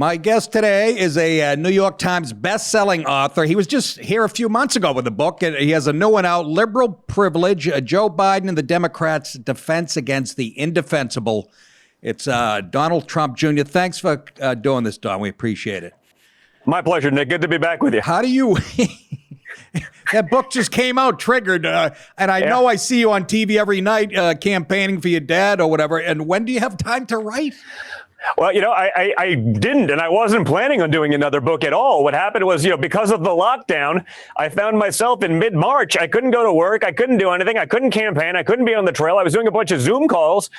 My guest today is a New York Times best-selling author. He was just here a few months ago with a book, and he has a new one out, Liberal Privilege, Joe Biden and the Democrats' Defense Against the Indefensible. It's Donald Trump Jr. Thanks for doing this, Don. We appreciate it. My pleasure, Nick. Good to be back with you. How do you... That book just came out, triggered, and I know I see you on TV every night campaigning for your dad or whatever, and when do you have time to write? Well, I didn't, and I wasn't planning on doing another book at all. What happened was, because of the lockdown, I found myself in mid-March. I couldn't go to work. I couldn't do anything. I couldn't campaign. I couldn't be on the trail. I was doing a bunch of Zoom calls,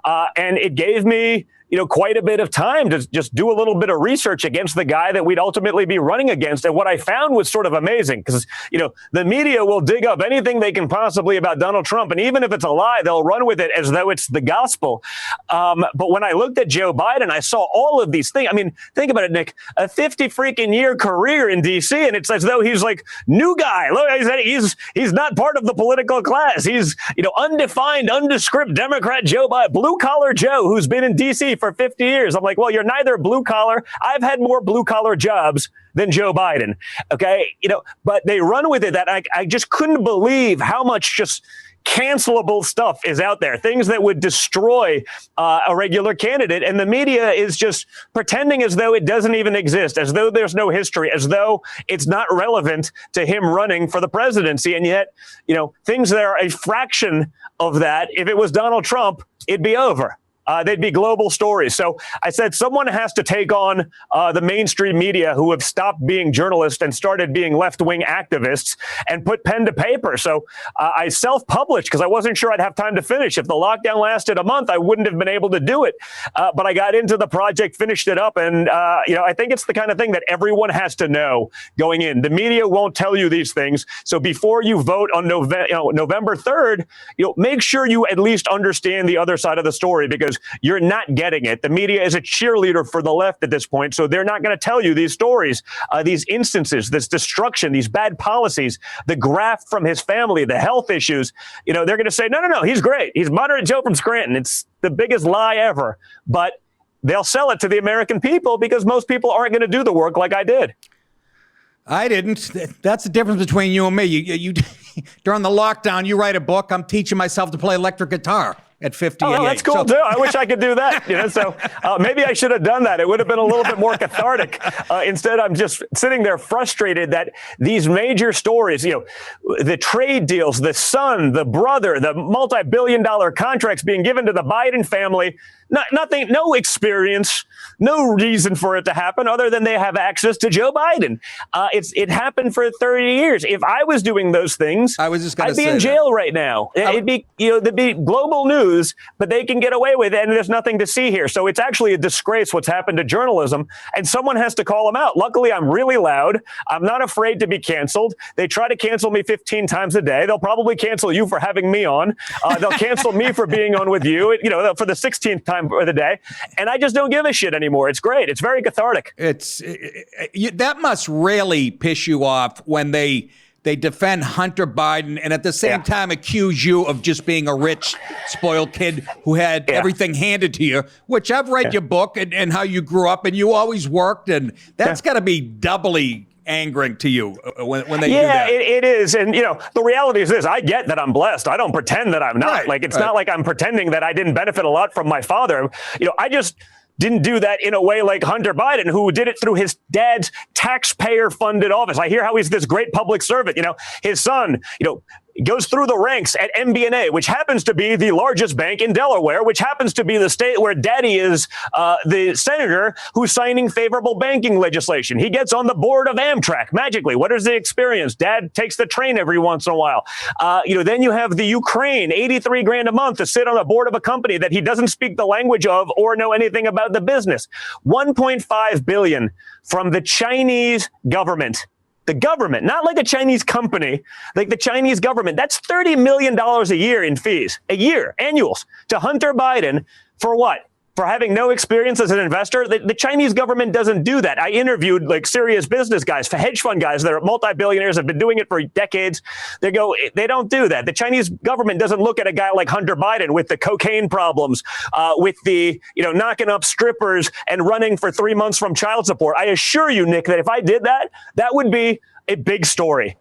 and it gave me quite a bit of time to just do a little bit of research against the guy that we'd ultimately be running against. And what I found was sort of amazing because, the media will dig up anything they can possibly about Donald Trump. And even if it's a lie, they'll run with it as though it's the gospel. But when I looked at Joe Biden, I saw all of these things. I mean, think about it, Nick, a 50 freaking year career in D.C. And it's as though he's like new guy. Look, he's not part of the political class. He's, undefined, undescript Democrat Joe Biden, blue collar Joe, who's been in D.C. for 50 years. I'm like, well, you're neither blue collar. I've had more blue collar jobs than Joe Biden. Okay. But they run with it that I just couldn't believe how much just cancelable stuff is out there, things that would destroy a regular candidate. And the media is just pretending as though it doesn't even exist, as though there's no history, as though it's not relevant to him running for the presidency. And yet, things that are a fraction of that, if it was Donald Trump, it'd be over. They'd be global stories. So I said someone has to take on the mainstream media who have stopped being journalists and started being left-wing activists and put pen to paper. So I self-published because I wasn't sure I'd have time to finish. If the lockdown lasted a month, I wouldn't have been able to do it. But I got into the project, finished it up. And, I think it's the kind of thing that everyone has to know going in. The media won't tell you these things. So before you vote on November 3rd, make sure you at least understand the other side of the story because you're not getting it. The media is a cheerleader for the left at this point, so they're not going to tell you these stories, these instances, this destruction, these bad policies, the graft from his family, the health issues. They're going to say, no, he's great. He's moderate Joe from Scranton. It's the biggest lie ever. But they'll sell it to the American people because most people aren't going to do the work like I did. I didn't. That's the difference between you and me. You during the lockdown, you write a book. I'm teaching myself to play electric guitar at 58. Oh, that's cool, too. I wish I could do that. So maybe I should have done that. It would have been a little bit more cathartic. Instead, I'm just sitting there frustrated that these major stories, the trade deals, the son, the brother, the multi-billion-dollar contracts being given to the Biden family, nothing, no experience, no reason for it to happen other than they have access to Joe Biden. It happened for 30 years. If I was doing those things, I'd be in jail right now. It'd be, there'd be global news, but they can get away with it, and there's nothing to see here. So it's actually a disgrace what's happened to journalism, and someone has to call them out. Luckily, I'm really loud. I'm not afraid to be canceled. They try to cancel me 15 times a day. They'll probably cancel you for having me on. They'll cancel me for being on with you, for the 16th time of the day. And I just don't give a shit anymore. It's great. It's very cathartic. That must really piss you off when they defend Hunter Biden and at the same time accuse you of just being a rich, spoiled kid who had everything handed to you, which I've read your book and how you grew up and you always worked. And that's got to be doubly angering to you when they do that. Yeah, it is. And, the reality is this. I get that I'm blessed. I don't pretend that I'm not. Right, it's not like I'm pretending that I didn't benefit a lot from my father. I just didn't do that in a way like Hunter Biden, who did it through his dad's taxpayer-funded office. I hear how he's this great public servant. His son, goes through the ranks at MBNA, which happens to be the largest bank in Delaware, which happens to be the state where daddy is the senator who's signing favorable banking legislation. He gets on the board of Amtrak magically. What is the experience? Dad takes the train every once in a while. Then you have the Ukraine, 83 grand a month to sit on the board of a company that he doesn't speak the language of or know anything about the business. 1.5 billion from the Chinese government. The government, not like a Chinese company, like the Chinese government. That's $30 million a year in fees, a year, annuals, to Hunter Biden for what? for having no experience as an investor. The Chinese government doesn't do that. I interviewed like serious business guys, for hedge fund guys that are multi-billionaires, have been doing it for decades. They don't do that. The Chinese government doesn't look at a guy like Hunter Biden with the cocaine problems, with the, knocking up strippers and running for 3 months from child support. I assure you, Nick, that if I did that, that would be a big story.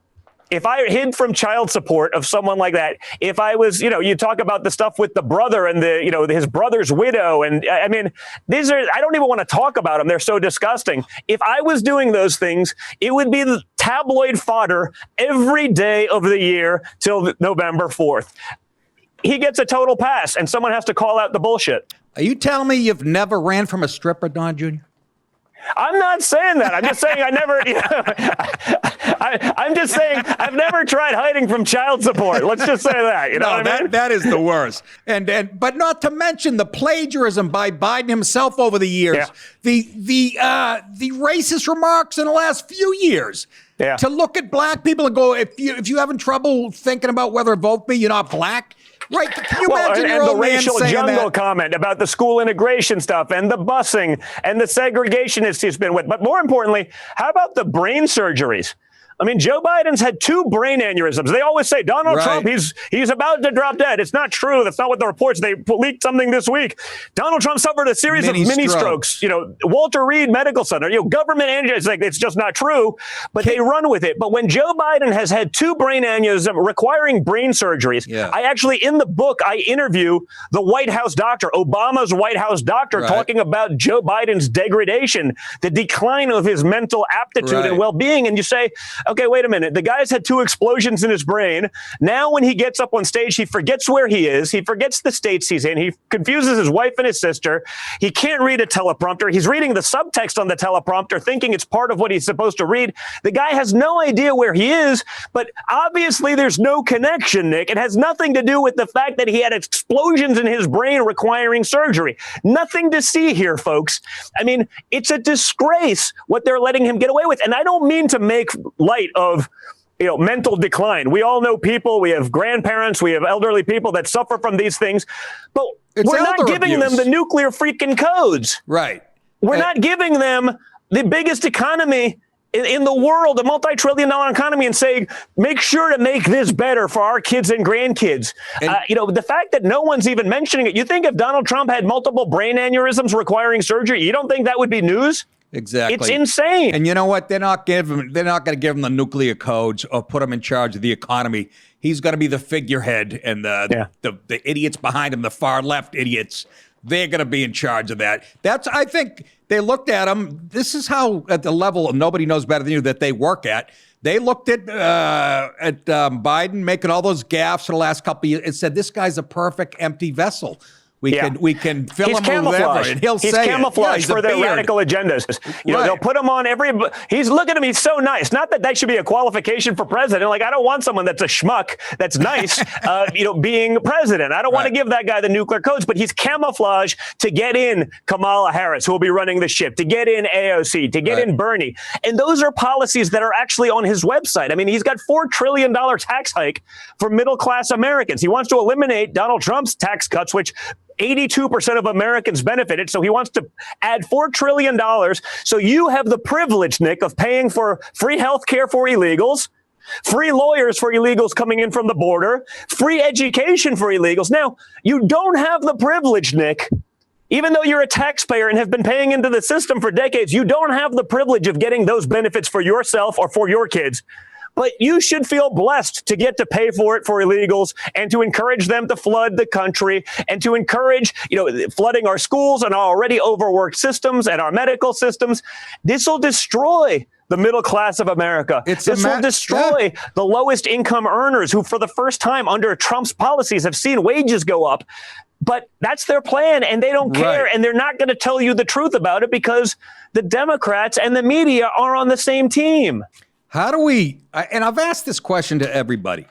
If I hid from child support of someone like that, if I was, you talk about the stuff with the brother and his brother's widow. And I mean, I don't even want to talk about them. They're so disgusting. If I was doing those things, it would be the tabloid fodder every day of the year till November 4th. He gets a total pass and someone has to call out the bullshit. Are you telling me you've never ran from a stripper, Don Jr.? I'm not saying that. I'm just saying I never, I'm just saying I've never tried hiding from child support. Let's just say that. You know what I mean? That is the worst. But not to mention the plagiarism by Biden himself over the years. Yeah. The racist remarks in the last few years. Yeah. To look at black people and go, if you're having trouble thinking about whether to vote me, you're not black. Right. Can you imagine your old man saying that? And the racial jungle comment about the school integration stuff and the busing and the segregationists he's been with. But more importantly, how about the brain surgeries? I mean, Joe Biden's had 2 brain aneurysms. They always say Donald Trump, he's about to drop dead. It's not true. That's not what the reports. They leaked something this week. Donald Trump suffered a series of mini strokes. Walter Reed Medical Center. Government aneurysms. It's just not true. But they run with it. But when Joe Biden has had 2 brain aneurysms requiring brain surgeries, I actually in the book I interview the White House doctor, Obama's White House doctor, talking about Joe Biden's degradation, the decline of his mental aptitude and well-being, and you say, okay, wait a minute. The guy's had 2 explosions in his brain. Now when he gets up on stage, he forgets where he is. He forgets the states he's in. He confuses his wife and his sister. He can't read a teleprompter. He's reading the subtext on the teleprompter, thinking it's part of what he's supposed to read. The guy has no idea where he is, but obviously there's no connection, Nick. It has nothing to do with the fact that he had explosions in his brain requiring surgery. Nothing to see here, folks. I mean, it's a disgrace what they're letting him get away with. And I don't mean to make light of mental decline. We all know people, we have grandparents, we have elderly people that suffer from these things, but we're not giving them the nuclear freaking codes. Right. We're not giving them the biggest economy in the world, a multi-trillion-dollar economy, and saying, make sure to make this better for our kids and grandkids. The fact that no one's even mentioning it, you think if Donald Trump had multiple brain aneurysms requiring surgery, you don't think that would be news? Exactly. It's insane. And you know what? They're not going to give him the nuclear codes or put him in charge of the economy. He's going to be the figurehead, and the idiots behind him, the far left idiots, they're going to be in charge of that. I think they looked at him. This is how, at the level of nobody knows better than you, that they work at. They looked at Biden making all those gaffes for the last couple of years and said, this guy's a perfect empty vessel. We can fill him with whatever, and he's camouflage for their radical agendas. They'll put him on every. Look at him. He's so nice. Not that should be a qualification for president. Like, I don't want someone that's a schmuck that's nice, being president. I don't want to give that guy the nuclear codes, but he's camouflage to get in Kamala Harris, who will be running the ship, to get in AOC, to get in Bernie. And those are policies that are actually on his website. I mean, he's got $4 trillion tax hike for middle class Americans. He wants to eliminate Donald Trump's tax cuts, which 82% of Americans benefited. So he wants to add $4 trillion. So you have the privilege, Nick, of paying for free health care for illegals, free lawyers for illegals coming in from the border, free education for illegals. Now, you don't have the privilege, Nick. Even though you're a taxpayer and have been paying into the system for decades, you don't have the privilege of getting those benefits for yourself or for your kids. But you should feel blessed to get to pay for it for illegals and to encourage them to flood the country and to encourage, flooding our schools and our already overworked systems and our medical systems. This will destroy the middle class of America. This will destroy the lowest income earners who, for the first time under Trump's policies, have seen wages go up. But that's their plan, and they don't care, and they're not going to tell you the truth about it because the Democrats and the media are on the same team. How do we, and I've asked this question to everybody.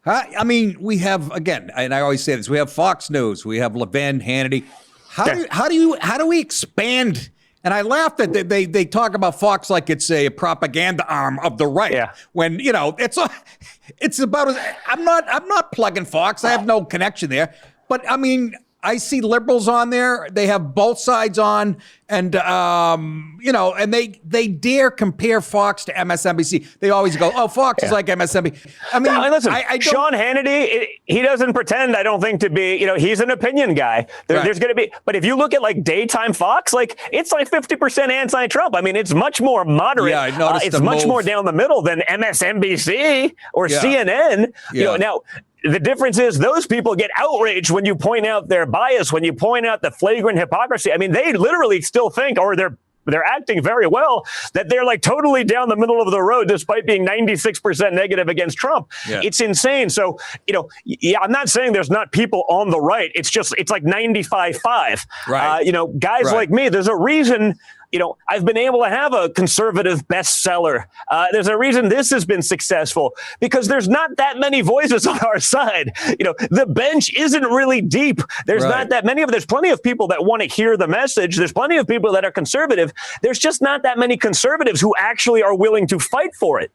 I mean, we have, again, and I always say this, we have Fox News, we have Levin, Hannity. How do we expand? And I laughed that they talk about Fox like it's a propaganda arm of the right. When, it's about, I'm not plugging Fox. I have no connection there. But I mean, I see liberals on there. They have both sides on, and and they dare compare Fox to MSNBC. They always go, "Oh, Fox is like MSNBC." I mean, no, listen, I Sean Hannity, he doesn't pretend. I don't think to be. He's an opinion guy. There's going to be, but if you look at like daytime Fox, like it's like 50% anti-Trump. I mean, it's much more moderate. Yeah, I noticed it's much more down the middle than MSNBC or CNN. Yeah. Now. The difference is those people get outraged when you point out their bias, when you point out the flagrant hypocrisy. I mean, they literally still think, or they're acting very well, that they're like totally down the middle of the road despite being 96% negative against Trump. Yeah. It's insane. So, I'm not saying there's not people on the right. It's like 95-5. Right. Guys like me, there's a reason. I've been able to have a conservative bestseller. There's a reason this has been successful, because there's not that many voices on our side. The bench isn't really deep. There's not that many there's plenty of people that want to hear the message. There's plenty of people that are conservative. There's just not that many conservatives who actually are willing to fight for it.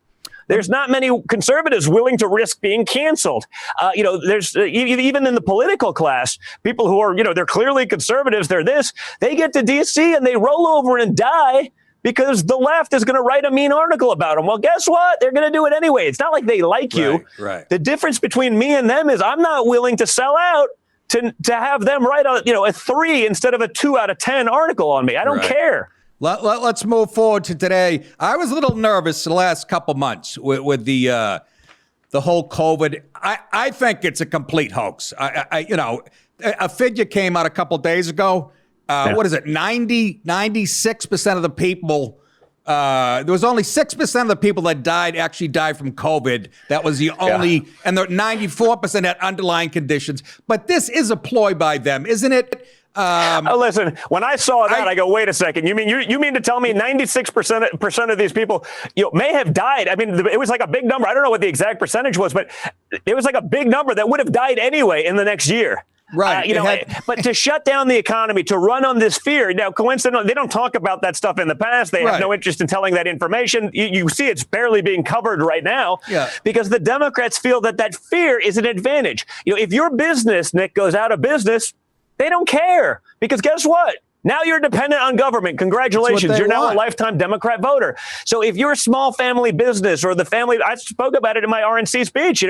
There's not many conservatives willing to risk being canceled. There's even in the political class, people who are, they're clearly conservatives. They get to D.C. and they roll over and die because the left is going to write a mean article about them. Well, guess what? They're going to do it anyway. It's not like they like you. Right. The difference between me and them is I'm not willing to sell out to have them write a 3 instead of a 2 out of 10 article on me. I don't care. Let's move forward to today. I was a little nervous the last couple months with the whole COVID. I think it's a complete hoax. A figure came out a couple days ago. What is it? 96% of the people. There was only 6% of the people that actually died from COVID. That was the only, and the 94% had underlying conditions. But this is a ploy by them, isn't it? Listen, when I saw that, I go, wait a second. You mean to tell me 96% of these people may have died? I mean, it was like a big number. I don't know what the exact percentage was, but it was like a big number that would have died anyway in the next year. Right. But to shut down the economy, to run on this fear. Now, coincidentally, they don't talk about that stuff in the past. They have no interest in telling that information. You see it's barely being covered right now because the Democrats feel that fear is an advantage. If your business, Nick, goes out of business, they don't care, because guess what? Now you're dependent on government. Congratulations. You're now a lifetime Democrat voter. So if you're a small family business or the family, I spoke about it in my RNC speech,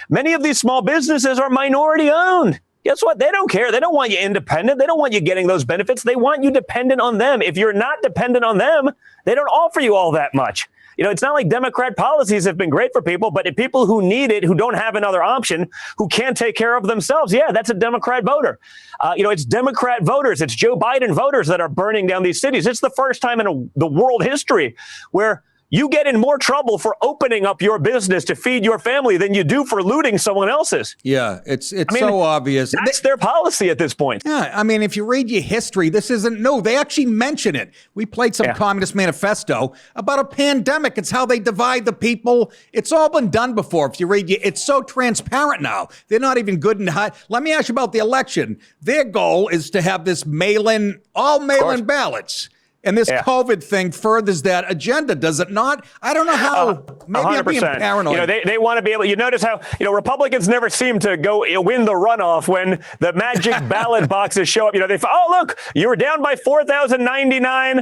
many of these small businesses are minority owned. Guess what? They don't care. They don't want you independent. They don't want you getting those benefits. They want you dependent on them. If you're not dependent on them, they don't offer you all that much. It's not like Democrat policies have been great for people, but if people who need it, who don't have another option, who can't take care of themselves, that's a Democrat voter. It's Democrat voters. It's Joe Biden voters that are burning down these cities. It's the first time in the world history where you get in more trouble for opening up your business to feed your family than you do for looting someone else's. Yeah, it's so obvious. That's their policy at this point. Yeah, I mean, if you read your history, this isn't new. They actually mention it. We played some Communist Manifesto about a pandemic. It's how they divide the people. It's all been done before. If you read, it's so transparent now. They're not even good in hide. Let me ask you about the election. Their goal is to have this mail-in ballots. And this COVID thing furthers that agenda, does it not? I don't know how. Maybe 100%. I'm being paranoid. They want to be able. You notice how Republicans never seem to go win the runoff when the magic ballot boxes show up. Look, you were down by 4,099.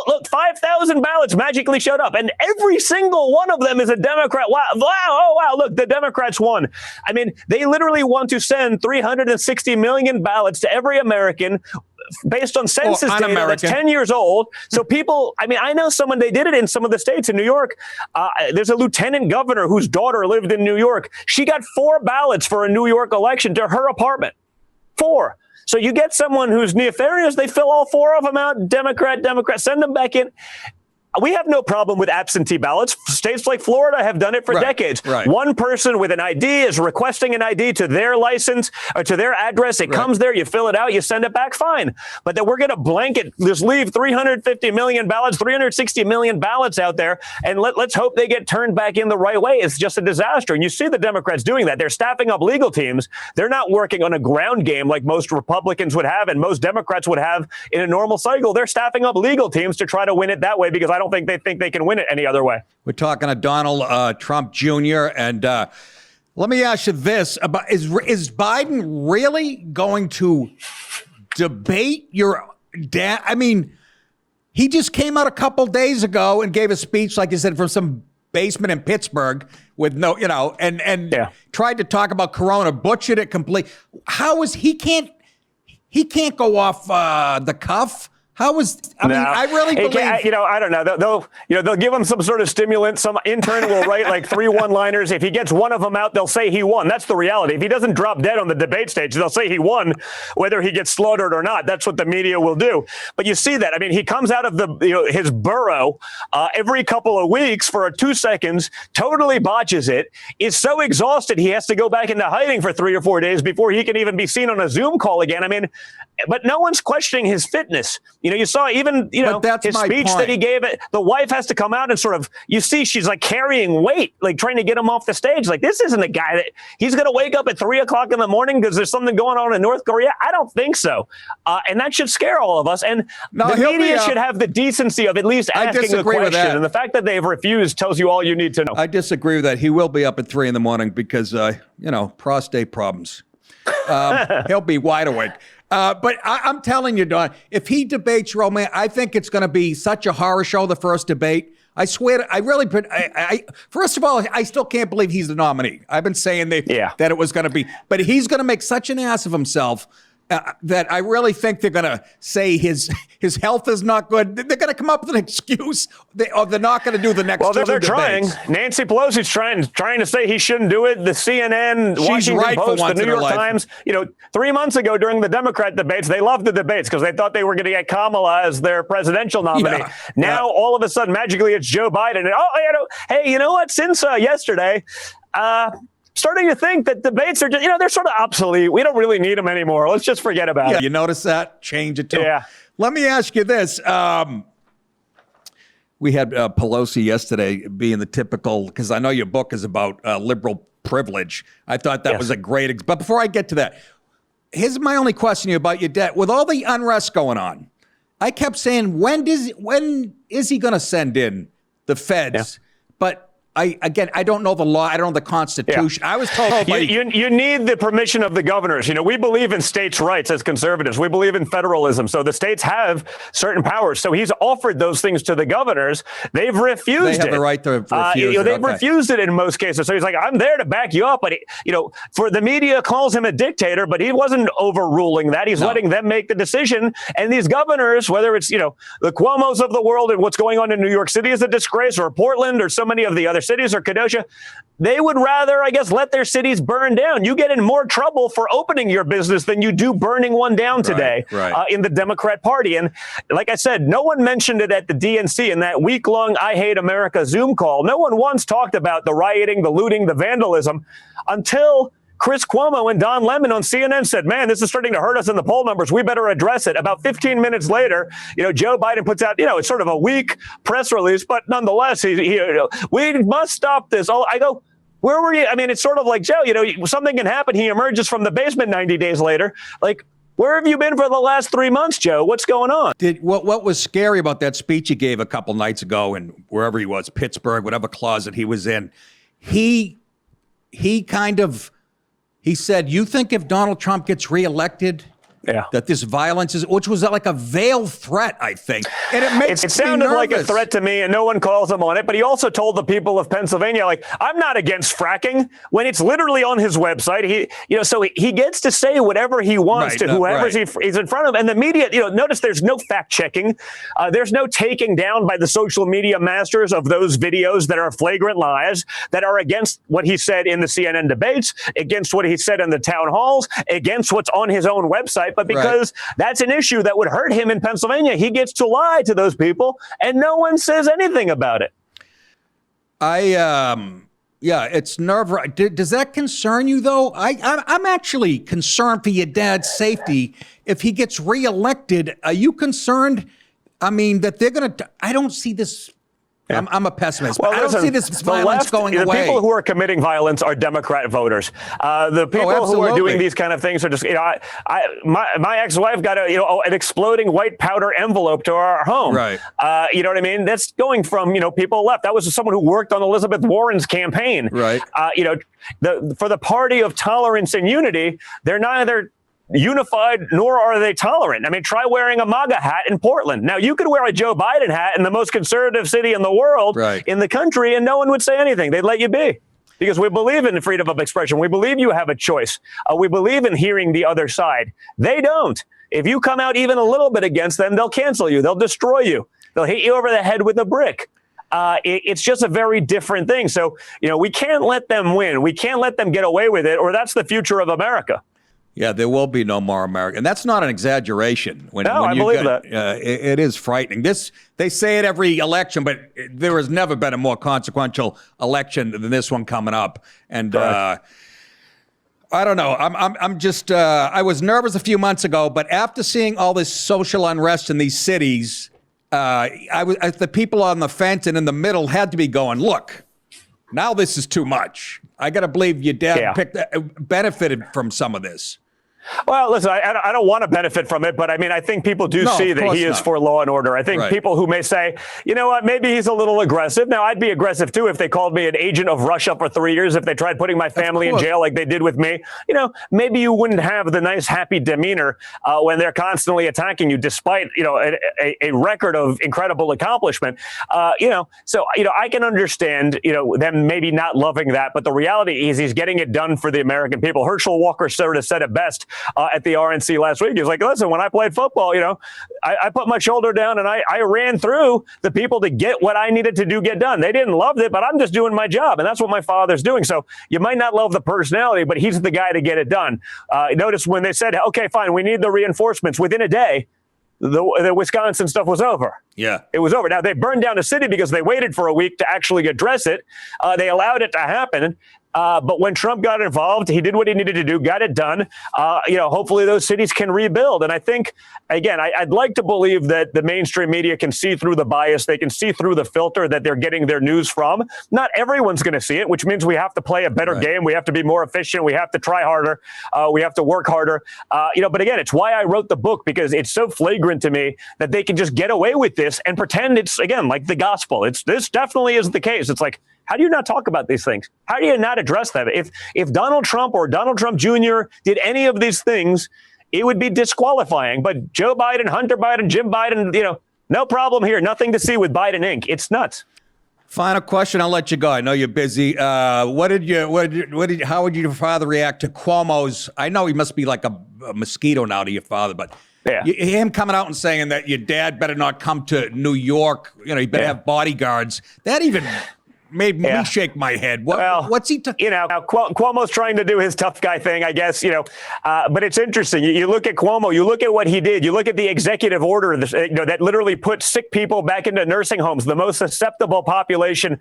Look, 5,000 ballots magically showed up, and every single one of them is a Democrat. Wow! Look, the Democrats won. I mean, they literally want to send 360 million ballots to every American, based on census data that's 10 years old. So people, I know someone, they did it in some of the states. In New York, there's a lieutenant governor whose daughter lived in New York. She got 4 ballots for a New York election to her apartment. 4. So you get someone who's nefarious, they fill all 4 of them out, Democrat, send them back in. We have no problem with absentee ballots. States like Florida have done it for decades. Right. One person with an ID is requesting an ID to their license or to their address. It comes there, you fill it out, you send it back, fine. But that we're going to blanket, just leave 350 million ballots, 360 million ballots out there, and let's hope they get turned back in the right way. It's just a disaster. And you see the Democrats doing that. They're staffing up legal teams. They're not working on a ground game like most Republicans would have and most Democrats would have in a normal cycle. They're staffing up legal teams to try to win it that way, because I don't think they can win it any other way. We're talking to Donald Trump Jr. and Let me ask you this about is Biden really going to debate your dad? I mean, he just came out a couple days ago and gave a speech, like you said, from some basement in Pittsburgh with no, and tried to talk about Corona, butchered it completely. How is he can't go off the cuff? How is I really believe I don't know. They'll give him some sort of stimulant. Some intern will write like 3 one-liners. If he gets one of them out, they'll say he won. That's the reality. If he doesn't drop dead on the debate stage, they'll say he won, whether he gets slaughtered or not. That's what the media will do. But you see that. I mean, he comes out of his burrow every couple of weeks for 2 seconds, totally botches it, is so exhausted he has to go back into hiding for 3 or 4 days before he can even be seen on a Zoom call again. I mean, but no one's questioning his fitness. You saw even, his speech that he gave, the wife has to come out and sort of, you see, she's like carrying weight, like trying to get him off the stage. Like, this isn't a guy that he's going to wake up at 3 o'clock in the morning because there's something going on in North Korea. I don't think so. And that should scare all of us. And the media should have the decency of at least asking the question. And the fact that they've refused tells you all you need to know. I disagree with that. He will be up at 3 in the morning because, prostate problems. He'll be wide awake. But I'm telling you, Don, if he debates Roman, I think it's going to be such a horror show, the first debate. I swear, first of all, I still can't believe he's the nominee. I've been saying that it was going to be, but he's going to make such an ass of himself that I really think they're going to say his health is not good. They're going to come up with an excuse, or they're not going to do the next. Well, they're trying. Nancy Pelosi's trying to say he shouldn't do it. The CNN, Washington Post, the New York Times. 3 months ago during the Democrat debates, they loved the debates because they thought they were going to get Kamala as their presidential nominee. Now, all of a sudden, magically, it's Joe Biden. And hey, you know what? Since yesterday. Starting to think that debates are just, they're sort of obsolete. We don't really need them anymore. Let's just forget about it. You notice that? Change it to. Let me ask you this. We had Pelosi yesterday being the typical, because I know your book is about liberal privilege. I thought that was a great, but before I get to that, here's my only question to you about your debt. With all the unrest going on, I kept saying, when is he going to send in the feds? But I don't know the law. I don't know the Constitution. I was told you need the permission of the governors. We believe in states' rights as conservatives. We believe in federalism. So the states have certain powers. So he's offered those things to the governors. They've refused it. They have the right to refuse it. They've refused it in most cases. So he's like, I'm there to back you up. But, for the media calls him a dictator, but he wasn't overruling that. He's letting them make the decision. And these governors, whether it's, the Cuomos of the world and what's going on in New York City is a disgrace, or Portland, or so many of the other cities, or Kenosha, they would rather, I guess, let their cities burn down. You get in more trouble for opening your business than you do burning one down today in the Democrat Party. And like I said, no one mentioned it at the DNC in that week-long I Hate America Zoom call. No one once talked about the rioting, the looting, the vandalism until Chris Cuomo and Don Lemon on CNN said, man, this is starting to hurt us in the poll numbers. We better address it. About 15 minutes later, Joe Biden puts out, it's sort of a weak press release, but nonetheless, we must stop this. I go, where were you? I mean, it's sort of like, Joe, something can happen. He emerges from the basement 90 days later. Like, where have you been for the last 3 months, Joe? What's going on? What was scary about that speech he gave a couple nights ago in wherever he was, Pittsburgh, whatever closet he was in, he said, you think if Donald Trump gets reelected, that this violence is, which was like a veiled threat, I think. And it makes it sounded like a threat to me, and no one calls him on it. But he also told the people of Pennsylvania, like, I'm not against fracking, when it's literally on his website. So he gets to say whatever he wants to whoever he's in front of. And the media, notice there's no fact checking. There's no taking down by the social media masters of those videos that are flagrant lies, that are against what he said in the CNN debates, against what he said in the town halls, against what's on his own website. But because that's an issue that would hurt him in Pennsylvania, he gets to lie to those people, and no one says anything about it. It's nerve-wracking. Does that concern you, though? I'm actually concerned for your dad's safety. If he gets reelected, are you concerned? I mean, that they're going to, I don't see this I'm a pessimist. Well, I don't see this violence going away. The people who are committing violence are Democrat voters. The people who are doing these kind of things are just, my ex-wife got an exploding white powder envelope to our home. Right. You know what I mean? That's going from, people left. That was someone who worked on Elizabeth Warren's campaign. Right. For the party of tolerance and unity, they're neither unified nor are they tolerant. I mean, try wearing a MAGA hat in Portland. Now, you could wear a Joe Biden hat in the most conservative city in the world, in the country, and no one would say anything. They'd let you be. Because we believe in freedom of expression. We believe you have a choice. We believe in hearing the other side. They don't. If you come out even a little bit against them, they'll cancel you. They'll destroy you. They'll hit you over the head with a brick. It's just a very different thing. So, we can't let them win. We can't let them get away with it, or that's the future of America. Yeah, there will be no more America. And that's not an exaggeration. I believe that. It is frightening. They say it every election, but there has never been a more consequential election than this one coming up. And I don't know. I'm just, I was nervous a few months ago, but after seeing all this social unrest in these cities, the people on the fence and in the middle had to be going, look, now this is too much. I got to believe your dad benefited from some of this. Well, listen, I don't want to benefit from it, but I mean, I think people do see that he is for law and order. I think people who may say, you know what, maybe he's a little aggressive. Now, I'd be aggressive, too, if they called me an agent of Russia for 3 years, if they tried putting my family in jail like they did with me. Maybe you wouldn't have the nice, happy demeanor when they're constantly attacking you, despite, a record of incredible accomplishment. So I can understand, them maybe not loving that. But the reality is he's getting it done for the American people. Herschel Walker sort of said it best at the RNC last week. He was like, listen, when I played football, I put my shoulder down and I ran through the people to get what I needed to get done. They didn't love it, but I'm just doing my job. And that's what my father's doing. So you might not love the personality, but he's the guy to get it done. Notice when they said, okay, fine, we need the reinforcements, within a day, the Wisconsin stuff was over. Yeah. It was over. Now, they burned down a city because they waited for a week to actually address it. They allowed it to happen. But when Trump got involved, he did what he needed to do, got it done. Hopefully those cities can rebuild. And I think, again, I'd like to believe that the mainstream media can see through the bias. They can see through the filter that they're getting their news from. Not everyone's going to see it, which means we have to play a better game. We have to be more efficient. We have to try harder. We have to work harder. But again, it's why I wrote the book, because it's so flagrant to me that they can just get away with this and pretend it's, again, like the gospel. This definitely is the case. It's like, how do you not talk about these things? How do you not address them? If Donald Trump or Donald Trump Jr. did any of these things, it would be disqualifying. But Joe Biden, Hunter Biden, Jim Biden, no problem here. Nothing to see with Biden Inc. It's nuts. Final question. I'll let you go. I know you're busy. How would your father react to Cuomo's? I know he must be like a mosquito now to your father, but him coming out and saying that your dad better not come to New York. He better have bodyguards. That even made me shake my head. What's he? Cuomo's trying to do his tough guy thing, I guess. But it's interesting. You look at Cuomo. You look at what he did. You look at the executive order that literally put sick people back into nursing homes, the most susceptible population,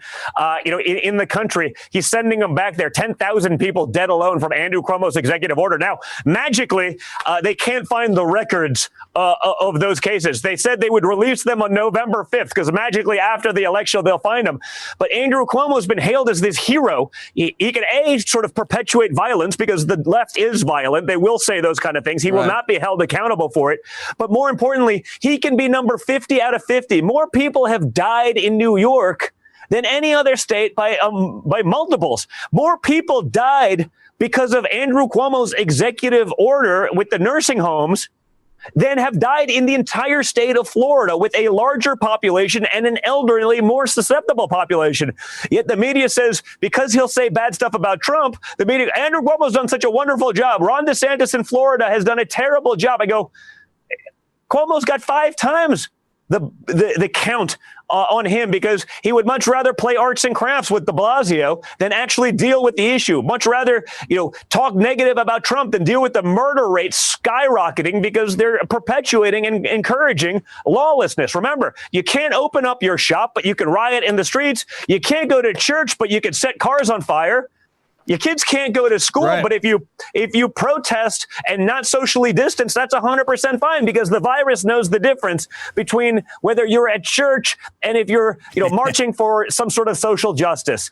in the country. He's sending them back there. 10,000 people dead alone from Andrew Cuomo's executive order. Now, magically, they can't find the records of those cases. They said they would release them on November 5th because magically after the election they'll find them. But Andrew Cuomo has been hailed as this hero. He can sort of perpetuate violence because the left is violent. They will say those kind of things. He will not be held accountable for it. But more importantly, he can be number 50 out of 50. More people have died in New York than any other state by multiples. More people died because of Andrew Cuomo's executive order with the nursing homes than have died in the entire state of Florida, with a larger population and an elderly, more susceptible population. Yet the media says, because he'll say bad stuff about Trump, Andrew Cuomo's done such a wonderful job. Ron DeSantis in Florida has done a terrible job. I go, Cuomo's got 5 times the count on him, because he would much rather play arts and crafts with de Blasio than actually deal with the issue. Much rather, talk negative about Trump than deal with the murder rate skyrocketing because they're perpetuating and encouraging lawlessness. Remember, you can't open up your shop, but you can riot in the streets. You can't go to church, but you can set cars on fire. Your kids can't go to school, Right. but if you protest and not socially distance, that's 100% fine, because the virus knows the difference between whether you're at church and if you're marching for some sort of social justice.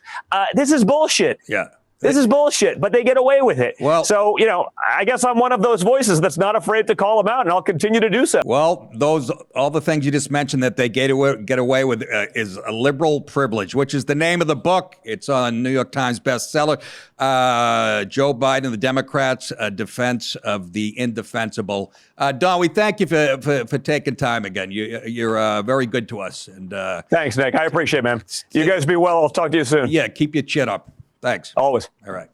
This is bullshit. Yeah. This is bullshit, but they get away with it. Well, so, I guess I'm one of those voices that's not afraid to call them out, and I'll continue to do so. Well, all the things you just mentioned that they get away with is a liberal privilege, which is the name of the book. It's on New York Times bestseller. Joe Biden and the Democrats, a defense of the indefensible. Don, we thank you for taking time again. You're very good to us. And thanks, Nick. I appreciate it, man. You guys be well. I'll talk to you soon. Yeah, keep your chin up. Thanks. Always. All right.